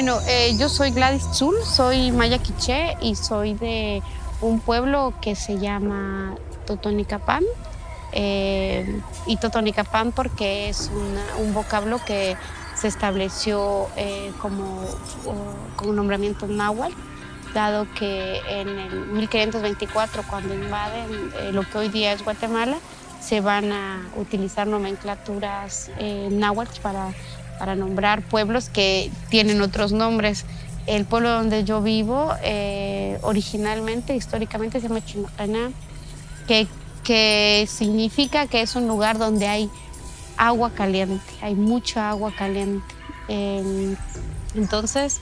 Bueno, yo soy Gladys Tzul, soy maya quiché y soy de un pueblo que se llama Totonicapán. Y Totonicapán porque es un vocablo que se estableció con un nombramiento náhuatl, dado que en el 1524, cuando invaden lo que hoy día es Guatemala, se van a utilizar nomenclaturas náhuatl para nombrar pueblos que tienen otros nombres. El pueblo donde yo vivo, originalmente, históricamente, se llama Chimacaná, que significa que es un lugar donde hay agua caliente, hay mucha agua caliente. Entonces,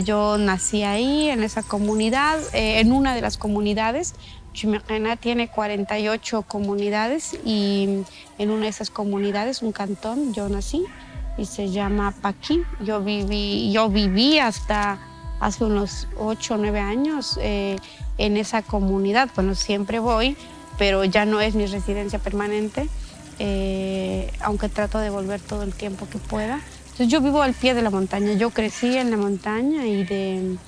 yo nací ahí, en esa comunidad, en una de las comunidades. Chimacaná tiene 48 comunidades y en una de esas comunidades, un cantón, yo nací y se llama Paquín. Yo viví hasta hace unos 8 o 9 años en esa comunidad. Bueno, siempre voy, pero ya no es mi residencia permanente, aunque trato de volver todo el tiempo que pueda. Entonces yo vivo al pie de la montaña, yo crecí en la montaña y de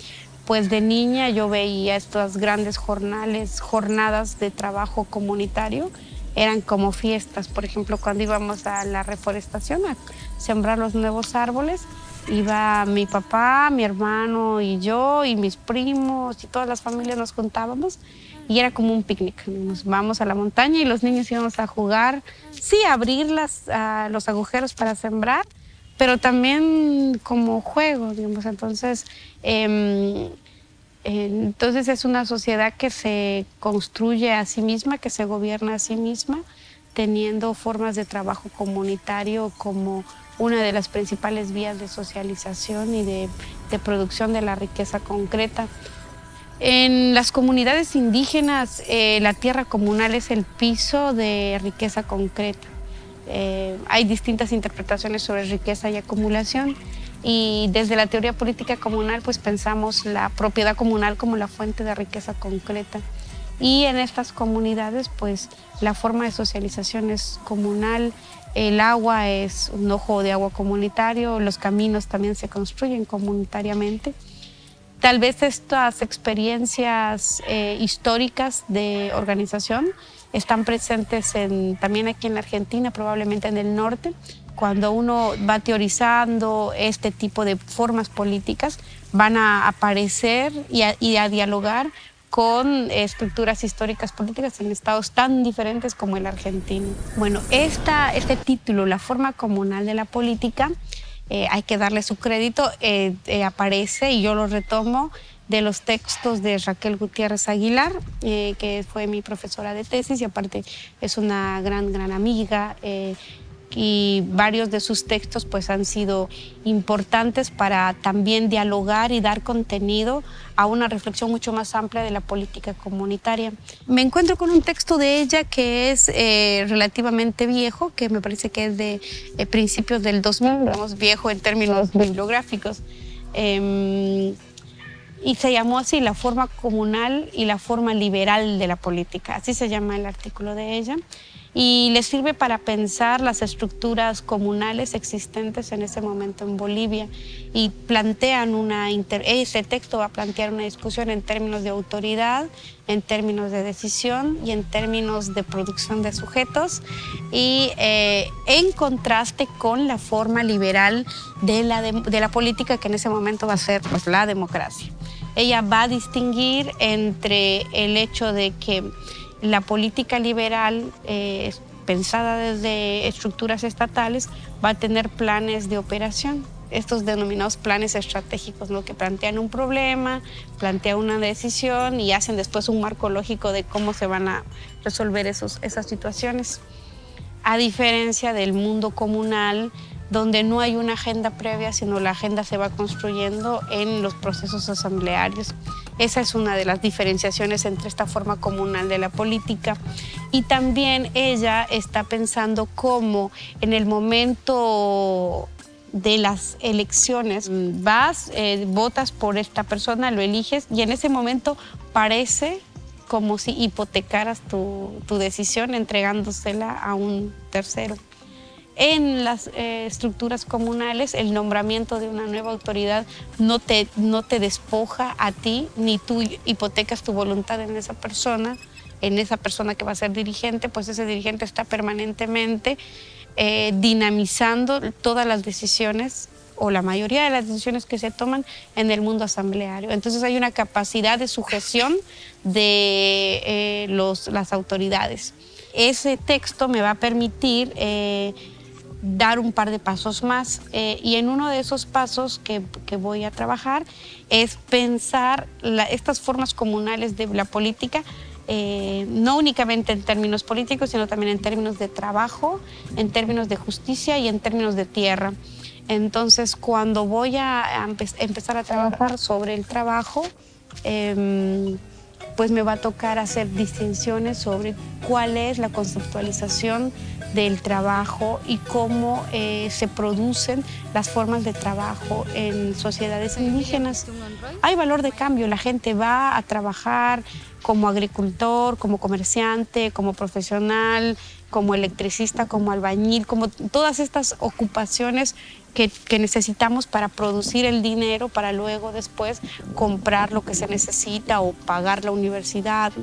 niña yo veía estas grandes jornadas de trabajo comunitario. Eran como fiestas, por ejemplo, cuando íbamos a la reforestación a sembrar los nuevos árboles, iba mi papá, mi hermano y yo y mis primos y todas las familias nos juntábamos y era como un picnic. Nos vamos a la montaña y los niños íbamos a jugar, sí, a abrir los agujeros para sembrar, pero también como juego, digamos. Entonces es una sociedad que se construye a sí misma, que se gobierna a sí misma, teniendo formas de trabajo comunitario como una de las principales vías de socialización y de producción de la riqueza concreta. En las comunidades indígenas, la tierra comunal es el piso de riqueza concreta. Hay distintas interpretaciones sobre riqueza y acumulación, y desde la teoría política comunal pues pensamos la propiedad comunal como la fuente de riqueza concreta. Y en estas comunidades pues la forma de socialización es comunal, el agua es un ojo de agua comunitario, los caminos también se construyen comunitariamente. Tal vez estas experiencias históricas de organización están presentes también aquí en la Argentina, probablemente en el norte. Cuando uno va teorizando este tipo de formas políticas, van a aparecer y a dialogar con estructuras históricas políticas en estados tan diferentes como el argentino. Bueno, este título, La forma comunal de la política, hay que darle su crédito, aparece, y yo lo retomo, de los textos de Raquel Gutiérrez Aguilar, que fue mi profesora de tesis y aparte es una gran amiga, y varios de sus textos pues han sido importantes para también dialogar y dar contenido a una reflexión mucho más amplia de la política comunitaria. Me encuentro con un texto de ella que es relativamente viejo, que me parece que es de principios del 2000, digamos, viejo en términos bibliográficos. Y se llamó así, La forma comunal y la forma liberal de la política. Así se llama el artículo de ella. Y le sirve para pensar las estructuras comunales existentes en ese momento en Bolivia. Y plantean ese texto va a plantear una discusión en términos de autoridad, en términos de decisión y en términos de producción de sujetos, y en contraste con la forma liberal de la política, que en ese momento va a ser pues, la democracia. Ella va a distinguir entre el hecho de que la política liberal, pensada desde estructuras estatales, va a tener planes de operación, estos denominados planes estratégicos, ¿no? Que plantean un problema, plantean una decisión y hacen después un marco lógico de cómo se van a resolver esas situaciones. A diferencia del mundo comunal, donde no hay una agenda previa, sino la agenda se va construyendo en los procesos asamblearios. Esa es una de las diferenciaciones entre esta forma comunal de la política. Y también ella está pensando cómo en el momento de las elecciones vas, votas por esta persona, lo eliges y en ese momento parece como si hipotecaras tu decisión entregándosela a un tercero. En las estructuras comunales, el nombramiento de una nueva autoridad no te despoja a ti, ni tú hipotecas tu voluntad en esa persona que va a ser dirigente, pues ese dirigente está permanentemente dinamizando todas las decisiones o la mayoría de las decisiones que se toman en el mundo asambleario. Entonces hay una capacidad de sujeción de las autoridades. Ese texto me va a permitir dar un par de pasos más y en uno de esos pasos que voy a trabajar es pensar estas formas comunales de la política, no únicamente en términos políticos, sino también en términos de trabajo, en términos de justicia y en términos de tierra. Entonces, cuando voy a empezar a trabajar sobre el trabajo, pues me va a tocar hacer distinciones sobre cuál es la conceptualización del trabajo y cómo se producen las formas de trabajo en sociedades indígenas. Hay valor de cambio, la gente va a trabajar como agricultor, como comerciante, como profesional, como electricista, como albañil, como todas estas ocupaciones que necesitamos para producir el dinero para luego después comprar lo que se necesita o pagar la universidad.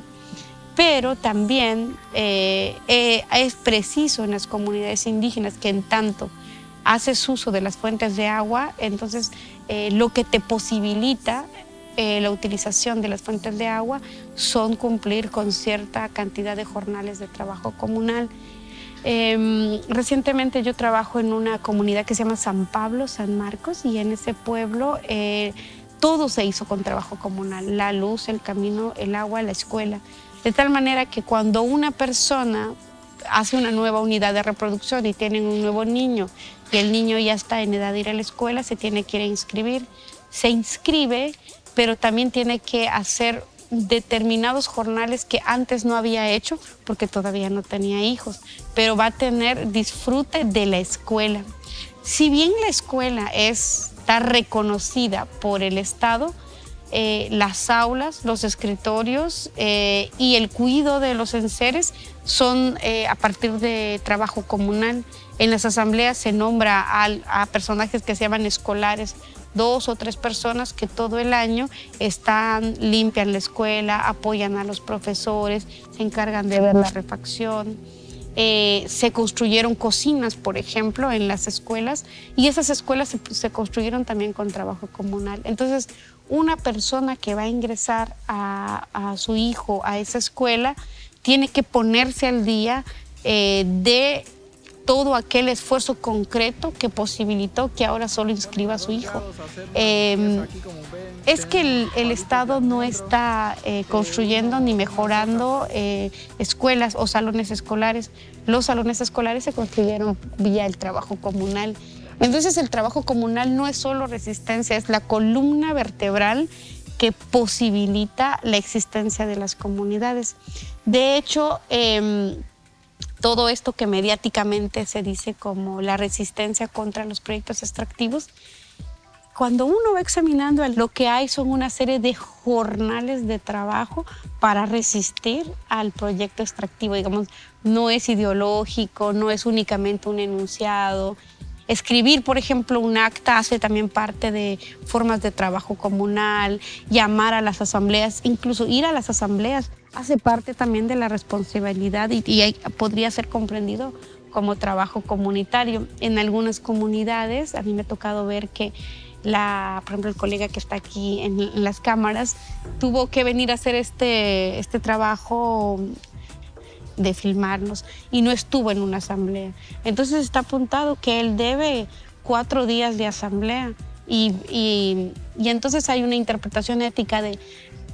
Pero también es preciso en las comunidades indígenas que en tanto haces uso de las fuentes de agua, entonces lo que te posibilita la utilización de las fuentes de agua son cumplir con cierta cantidad de jornales de trabajo comunal. Recientemente yo trabajo en una comunidad que se llama San Pablo, San Marcos, y en ese pueblo todo se hizo con trabajo comunal, la luz, el camino, el agua, la escuela. De tal manera que cuando una persona hace una nueva unidad de reproducción y tienen un nuevo niño y el niño ya está en edad de ir a la escuela, se tiene que ir a inscribir. Se inscribe, pero también tiene que hacer determinados jornales que antes no había hecho porque todavía no tenía hijos, pero va a tener disfrute de la escuela. Si bien la escuela está reconocida por el Estado, las aulas, los escritorios y el cuidado de los enseres son a partir de trabajo comunal. En las asambleas se nombra a personajes que se llaman escolares, 2 o 3 personas que todo el año limpian la escuela, apoyan a los profesores, se encargan de ver la refacción. Se construyeron cocinas, por ejemplo, en las escuelas, y esas escuelas se construyeron también con trabajo comunal. Entonces, una persona que va a ingresar a su hijo a esa escuela tiene que ponerse al día de todo aquel esfuerzo concreto que posibilitó que ahora solo inscriba a su hijo. Es que el Estado no está construyendo ni mejorando escuelas o salones escolares. Los salones escolares se construyeron vía el trabajo comunal. Entonces el trabajo comunal no es solo resistencia, es la columna vertebral que posibilita la existencia de las comunidades. De hecho, todo esto que mediáticamente se dice como la resistencia contra los proyectos extractivos, cuando uno va examinando lo que hay son una serie de jornales de trabajo para resistir al proyecto extractivo. Digamos, no es ideológico, no es únicamente un enunciado. Escribir, por ejemplo, un acta hace también parte de formas de trabajo comunal, llamar a las asambleas, incluso ir a las asambleas hace parte también de la responsabilidad y podría ser comprendido como trabajo comunitario. En algunas comunidades, a mí me ha tocado ver que, por ejemplo, el colega que está aquí en las cámaras tuvo que venir a hacer este trabajo de filmarnos y no estuvo en una asamblea. Entonces está apuntado que él debe 4 días de asamblea y entonces hay una interpretación ética de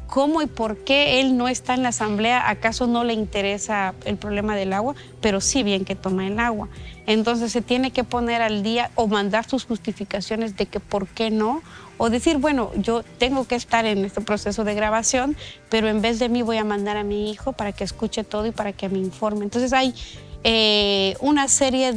cómo y por qué él no está en la asamblea. ¿Acaso no le interesa el problema del agua? Pero sí bien que toma el agua. Entonces se tiene que poner al día o mandar sus justificaciones de que por qué no, o decir, bueno, yo tengo que estar en este proceso de grabación, pero en vez de mí voy a mandar a mi hijo para que escuche todo y para que me informe. Entonces hay una serie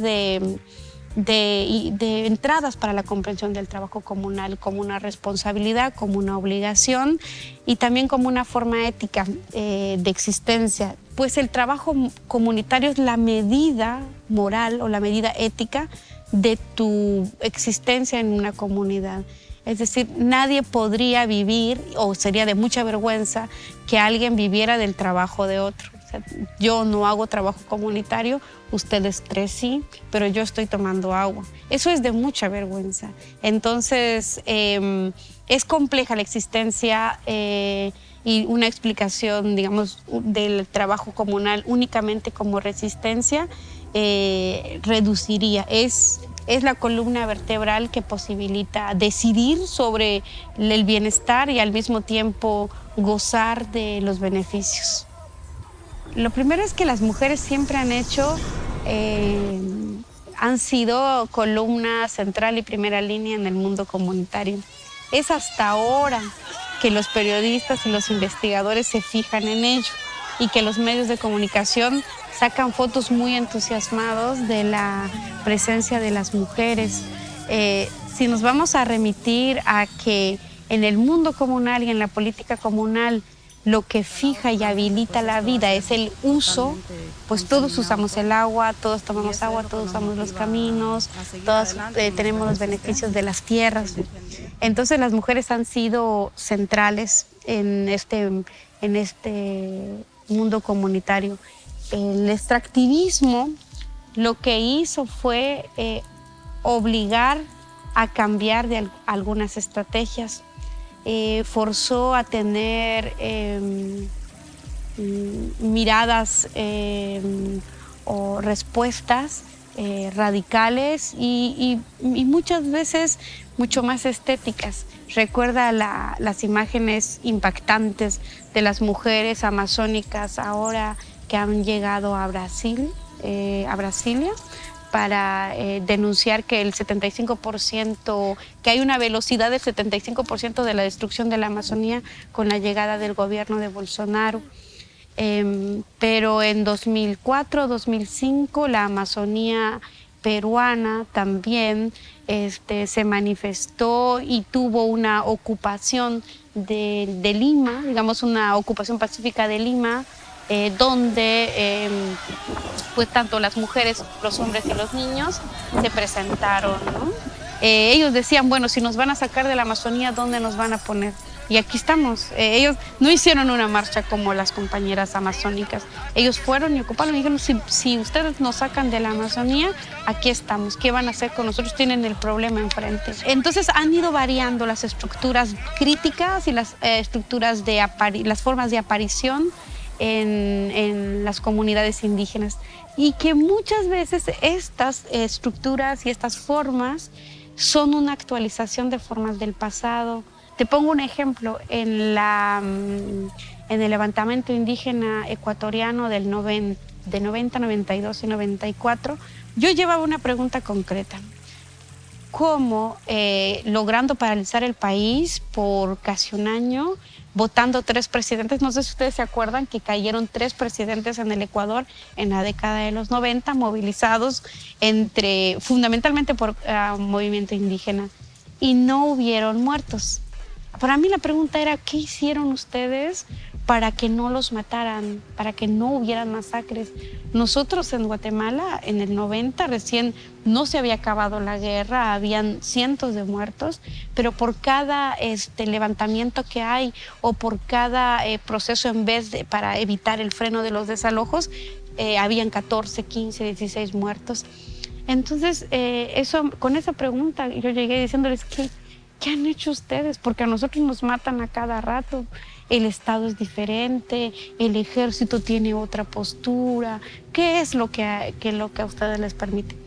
de entradas para la comprensión del trabajo comunal como una responsabilidad, como una obligación y también como una forma ética de existencia. Pues el trabajo comunitario es la medida moral o la medida ética de tu existencia en una comunidad. Es decir, nadie podría vivir, o sería de mucha vergüenza, que alguien viviera del trabajo de otro. O sea, yo no hago trabajo comunitario, ustedes tres sí, pero yo estoy tomando agua. Eso es de mucha vergüenza. Entonces, es compleja la existencia y una explicación, digamos, del trabajo comunal únicamente como resistencia reduciría. Es la columna vertebral que posibilita decidir sobre el bienestar y al mismo tiempo gozar de los beneficios. Lo primero es que las mujeres siempre han sido columna central y primera línea en el mundo comunitario. Es hasta ahora que los periodistas y los investigadores se fijan en ello y que los medios de comunicación sacan fotos muy entusiasmados de la presencia de las mujeres. Si nos vamos a remitir a que en el mundo comunal y en la política comunal lo que fija y habilita la vida es el uso, pues todos usamos el agua, todos tomamos agua, todos usamos los caminos, todos tenemos los beneficios de las tierras. Entonces las mujeres han sido centrales en este mundo comunitario. El extractivismo lo que hizo fue obligar a cambiar de algunas estrategias. Forzó a tener miradas o respuestas radicales y muchas veces mucho más estéticas. Recuerda las imágenes impactantes de las mujeres amazónicas ahora que han llegado a Brasil, a Brasilia, para denunciar que el 75%, que hay una velocidad del 75% de la destrucción de la Amazonía con la llegada del gobierno de Bolsonaro. Pero en 2004, 2005, la Amazonía peruana también se manifestó y tuvo una ocupación de Lima, digamos una ocupación pacífica de Lima, donde pues tanto las mujeres, los hombres y los niños se presentaron, ¿no? Ellos decían, bueno, si nos van a sacar de la Amazonía, ¿dónde nos van a poner? Y aquí estamos. Ellos no hicieron una marcha como las compañeras amazónicas. Ellos fueron y ocuparon y dijeron, si ustedes nos sacan de la Amazonía, aquí estamos. ¿Qué van a hacer con nosotros? Tienen el problema enfrente. Entonces han ido variando las estructuras críticas y las estructuras las formas de aparición en las comunidades indígenas. Y que muchas veces estas estructuras y estas formas son una actualización de formas del pasado. Te pongo un ejemplo, en el levantamiento indígena ecuatoriano de 90, 92 y 94, yo llevaba una pregunta concreta. ¿Cómo, logrando paralizar el país por casi un año, votando 3 presidentes, no sé si ustedes se acuerdan que cayeron 3 presidentes en el Ecuador en la década de los 90, movilizados fundamentalmente por movimiento indígena, y no hubieron muertos? Para mí la pregunta era, ¿qué hicieron ustedes para que no los mataran, para que no hubieran masacres? Nosotros en Guatemala, en el 90, recién no se había acabado la guerra, habían cientos de muertos, pero por cada levantamiento que hay o por cada proceso para evitar el freno de los desalojos, habían 14, 15, 16 muertos. Entonces, con esa pregunta yo llegué diciéndoles que ¿qué han hecho ustedes? Porque a nosotros nos matan a cada rato. El Estado es diferente, el ejército tiene otra postura. ¿Qué es lo que a ustedes les permite?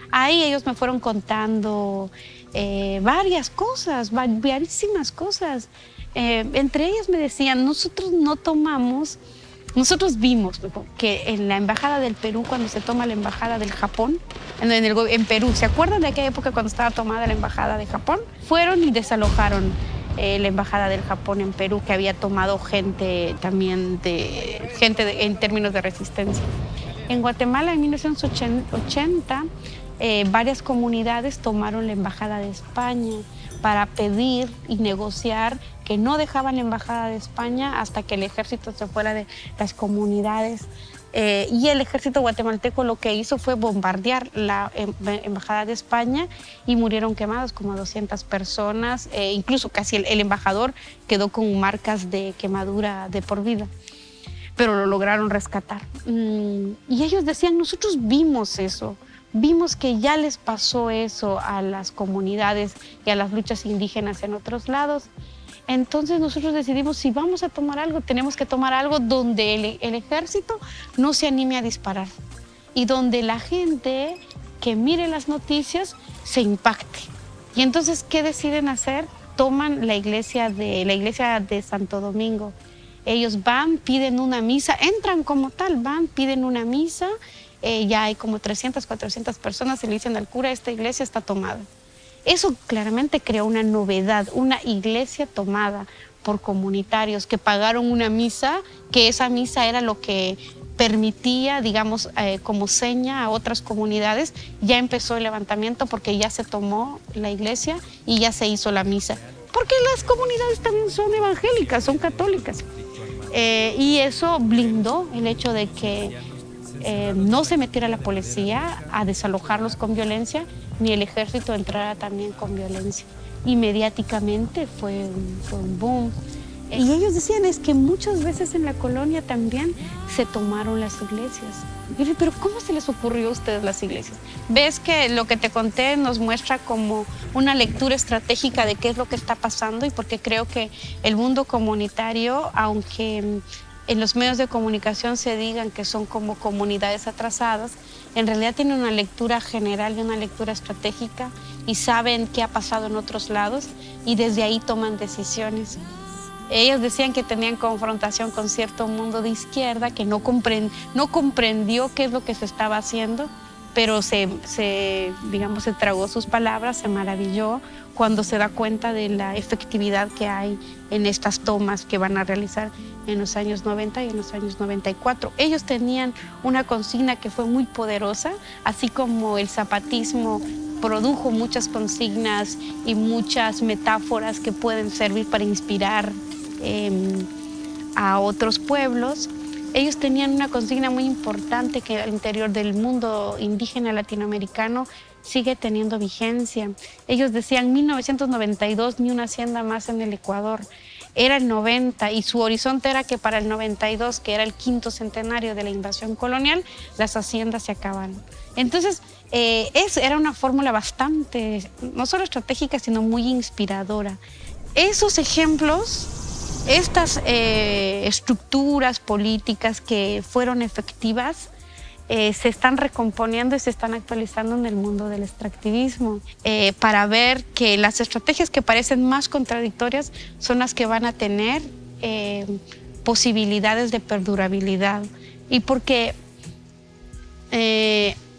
Ahí ellos me fueron contando varias cosas, variísimas cosas. Entre ellas me decían, nosotros vimos que en la Embajada del Perú, cuando se toma la Embajada del Japón, en Perú, ¿se acuerdan de aquella época cuando estaba tomada la Embajada de Japón? Fueron y desalojaron la Embajada del Japón en Perú, que había tomado gente también en términos de resistencia. En Guatemala, en 1980, varias comunidades tomaron la Embajada de España para pedir y negociar que no dejaban la Embajada de España hasta que el ejército se fuera de las comunidades. Y el ejército guatemalteco lo que hizo fue bombardear la Embajada de España y murieron quemados como 200 personas, incluso casi el embajador quedó con marcas de quemadura de por vida, pero lo lograron rescatar. Y ellos decían, nosotros vimos eso, vimos que ya les pasó eso a las comunidades y a las luchas indígenas en otros lados. Entonces nosotros decidimos, si vamos a tomar algo, tenemos que tomar algo donde el ejército no se anime a disparar y donde la gente que mire las noticias se impacte. Y entonces, ¿qué deciden hacer? Toman la iglesia de Santo Domingo. Ellos van, piden una misa, entran como tal, van, piden una misa, ya hay como 300, 400 personas y le dicen al cura, esta iglesia está tomada. Eso claramente creó una novedad, una iglesia tomada por comunitarios que pagaron una misa, que esa misa era lo que permitía, digamos, como seña a otras comunidades. Ya empezó el levantamiento porque ya se tomó la iglesia y ya se hizo la misa. Porque las comunidades también son evangélicas, son católicas. Y eso blindó el hecho de que no se metiera la policía a desalojarlos con violencia, ni el ejército entrara también con violencia. Y mediáticamente fue un boom. Y ellos decían, es que muchas veces en la colonia también se tomaron las iglesias. Y yo dije, pero ¿cómo se les ocurrió a ustedes las iglesias? Ves que lo que te conté nos muestra como una lectura estratégica de qué es lo que está pasando, y porque creo que el mundo comunitario, aunque en los medios de comunicación se digan que son como comunidades atrasadas, en realidad tienen una lectura general y una lectura estratégica y saben qué ha pasado en otros lados y desde ahí toman decisiones. Ellos decían que tenían confrontación con cierto mundo de izquierda que no comprendió qué es lo que se estaba haciendo, pero digamos, se tragó sus palabras, se maravilló cuando se da cuenta de la efectividad que hay en estas tomas que van a realizar en los años 90 y en los años 94. Ellos tenían una consigna que fue muy poderosa, así como el zapatismo produjo muchas consignas y muchas metáforas que pueden servir para inspirar a otros pueblos. Ellos tenían una consigna muy importante que al interior del mundo indígena latinoamericano sigue teniendo vigencia. Ellos decían 1992 ni una hacienda más en el Ecuador. Era el 90 y su horizonte era que para el 92, que era el 5º centenario de la invasión colonial, las haciendas se acabaron. Entonces, era una fórmula bastante, no solo estratégica, sino muy inspiradora. Esos ejemplos, estas estructuras políticas que fueron efectivas, se están recomponiendo y se están actualizando en el mundo del extractivismo para ver que las estrategias que parecen más contradictorias son las que van a tener posibilidades de perdurabilidad. Y porque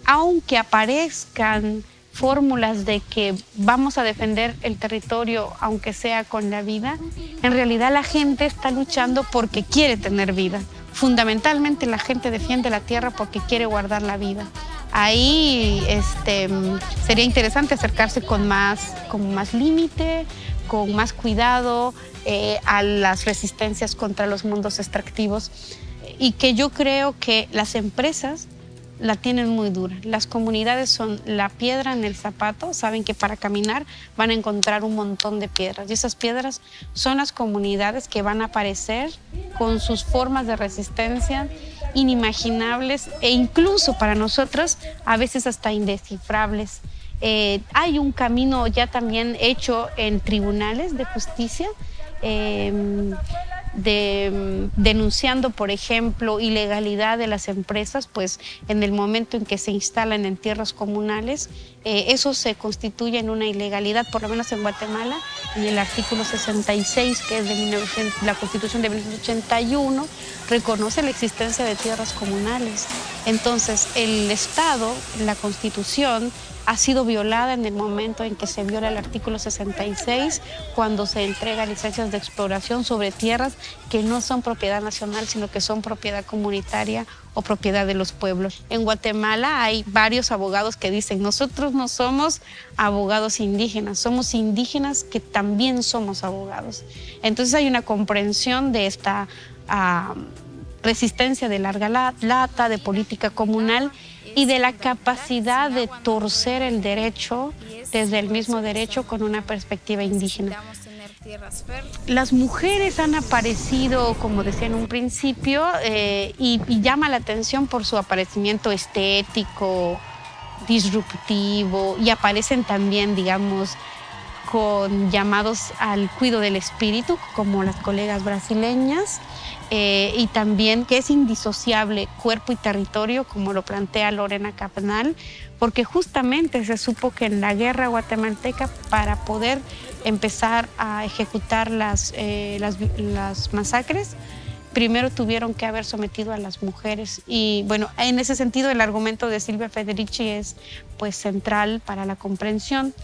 aunque aparezcan fórmulas de que vamos a defender el territorio aunque sea con la vida, en realidad la gente está luchando porque quiere tener vida. Fundamentalmente la gente defiende la tierra porque quiere guardar la vida. Ahí sería interesante acercarse con más límite, con más cuidado a las resistencias contra los mundos extractivos, y que yo creo que las empresas la tienen muy dura. Las comunidades son la piedra en el zapato, saben que para caminar van a encontrar un montón de piedras y esas piedras son las comunidades que van a aparecer con sus formas de resistencia inimaginables e incluso para nosotros a veces hasta indescifrables. Hay un camino ya también hecho en tribunales de justicia denunciando, por ejemplo, ilegalidad de las empresas, pues en el momento en que se instalan en tierras comunales, eso se constituye en una ilegalidad, por lo menos en Guatemala, en el artículo 66, que es de la Constitución de 1981, reconoce la existencia de tierras comunales. Entonces, el Estado, la Constitución, ha sido violada en el momento en que se viola el artículo 66, cuando se entrega licencias de exploración sobre tierras que no son propiedad nacional, sino que son propiedad comunitaria o propiedad de los pueblos. En Guatemala hay varios abogados que dicen, nosotros no somos abogados indígenas, somos indígenas que también somos abogados. Entonces hay una comprensión de esta resistencia de larga data, de política comunal y de la capacidad de torcer el derecho desde el mismo derecho con una perspectiva indígena. Las mujeres han aparecido, como decía en un principio, y llama la atención por su aparecimiento estético, disruptivo, y aparecen también, digamos, con llamados al cuidado del espíritu, como las colegas brasileñas, y también que es indisociable cuerpo y territorio, como lo plantea Lorena Cabnal, porque justamente se supo que en la guerra guatemalteca, para poder empezar a ejecutar las masacres, primero tuvieron que haber sometido a las mujeres. Y bueno, en ese sentido el argumento de Silvia Federici es pues central para la comprensión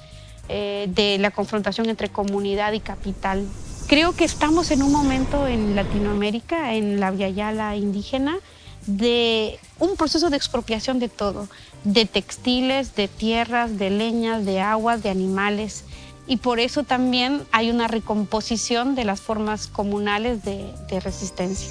de la confrontación entre comunidad y capital. Creo que estamos en un momento en Latinoamérica, en la Via Yala indígena, de un proceso de expropiación de todo, de textiles, de tierras, de leñas, de aguas, de animales. Y por eso también hay una recomposición de las formas comunales de resistencia.